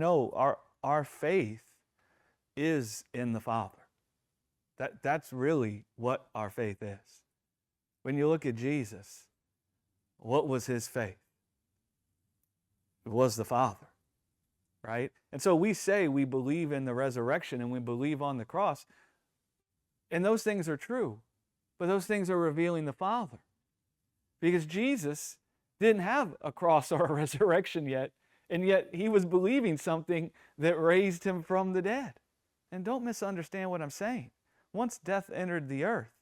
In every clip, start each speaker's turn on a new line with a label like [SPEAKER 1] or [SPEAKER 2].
[SPEAKER 1] our faith is in the Father. That's really what our faith is. When you look at Jesus, what was his faith? It was the Father, right? And so we say we believe in the resurrection and we believe on the cross, and those things are true, but those things are revealing the Father. Because Jesus didn't have a cross or a resurrection yet, and yet he was believing something that raised him from the dead. And don't misunderstand what I'm saying. Once death entered the earth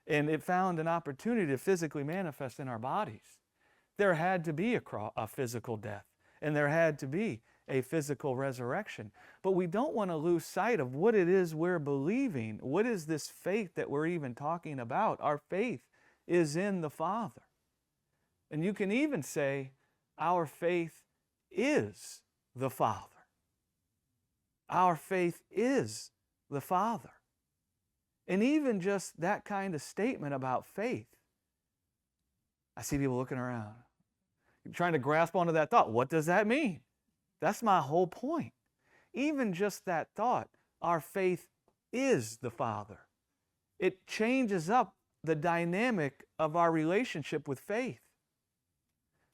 [SPEAKER 1] and it found an opportunity to physically manifest in our bodies, there had to be a physical death, and there had to be a physical resurrection. But we don't want to lose sight of what it is we're believing. What is this faith that we're even talking about? Our faith is in the Father. And you can even say our faith is the Father. Our faith is the Father. And even just that kind of statement about faith, I see people looking around, trying to grasp onto that thought. What does that mean? That's my whole point. Even just that thought, our faith is the Father. It changes up the dynamic of our relationship with faith.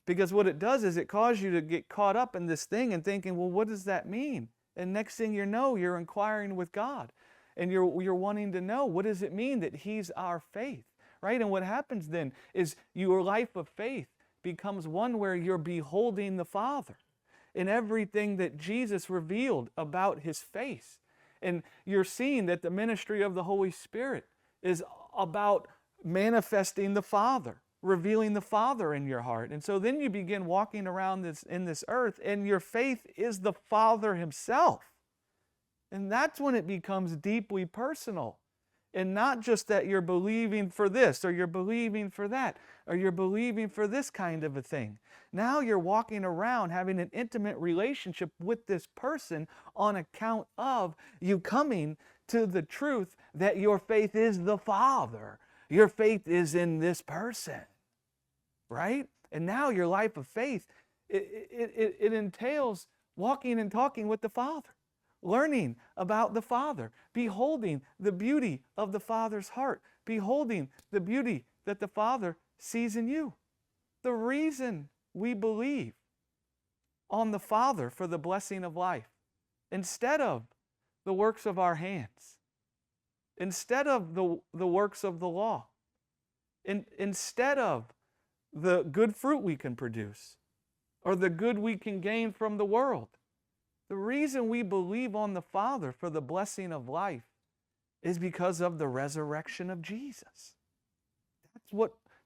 [SPEAKER 1] Because what it does is it causes you to get caught up in this thing and thinking, well, what does that mean? And next thing you know, you're inquiring with God. And you're wanting to know, what does it mean that He's our faith? Right? And what happens then is your life of faith becomes one where you're beholding the Father in everything that Jesus revealed about His face. And you're seeing that the ministry of the Holy Spirit is about manifesting the Father, revealing the Father in your heart. And so then you begin walking around in this earth, and your faith is the Father Himself. And that's when it becomes deeply personal. And not just that you're believing for this, or you're believing for that, or you're believing for this kind of a thing. Now you're walking around having an intimate relationship with this person on account of you coming to the truth that your faith is the Father. Your faith is in this person, right? And now your life of faith, it entails walking and talking with the Father, learning about the Father, beholding the beauty of the Father's heart, beholding the beauty that the Father sees in you. The reason we believe on the Father for the blessing of life, instead of the works of our hands, instead of the works of the law, instead of the good fruit we can produce, or the good we can gain from the world. The reason we believe on the Father for the blessing of life is because of the resurrection of Jesus.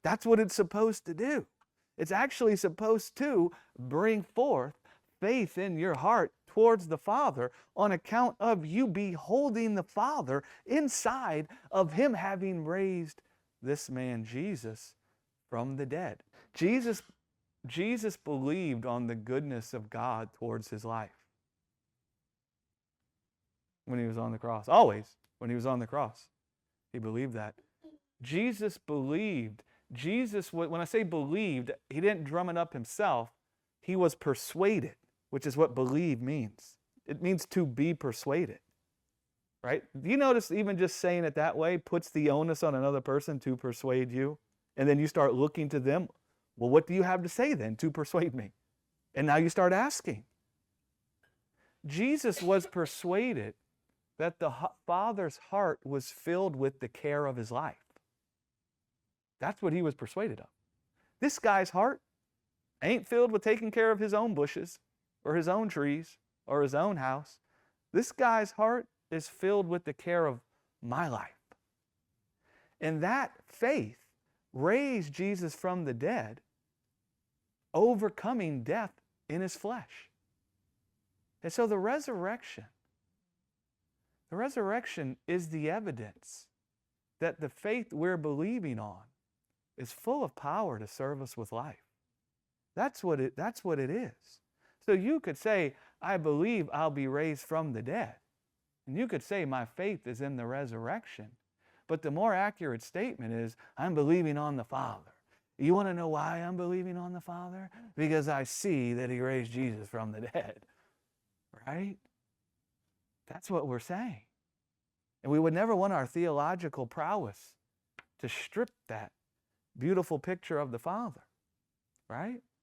[SPEAKER 1] That's what it's supposed to do. It's actually supposed to bring forth faith in your heart towards the Father on account of you beholding the Father inside of Him having raised this man Jesus from the dead. Jesus believed on the goodness of God towards His life when He was on the cross. Always when He was on the cross, He believed that. Jesus believed. When I say believed, He didn't drum it up Himself. He was persuaded, which is what believe means. It means to be persuaded, right? Do you notice even just saying it that way puts the onus on another person to persuade you? And then you start looking to them. Well, what do you have to say then to persuade me? And now you start asking. Jesus was persuaded that the Father's heart was filled with the care of His life. That's what He was persuaded of. This guy's heart ain't filled with taking care of his own bushes or his own trees or his own house. This guy's heart is filled with the care of my life. And that faith raised Jesus from the dead, overcoming death in His flesh. And so the resurrection is the evidence that the faith we're believing on is full of power to serve us with life. That's what it is. So you could say, I believe I'll be raised from the dead. And you could say, my faith is in the resurrection. But the more accurate statement is, I'm believing on the Father. You want to know why I'm believing on the Father? Because I see that He raised Jesus from the dead. right? That's what we're saying. And we would never want our theological prowess to strip that beautiful picture of the Father, right?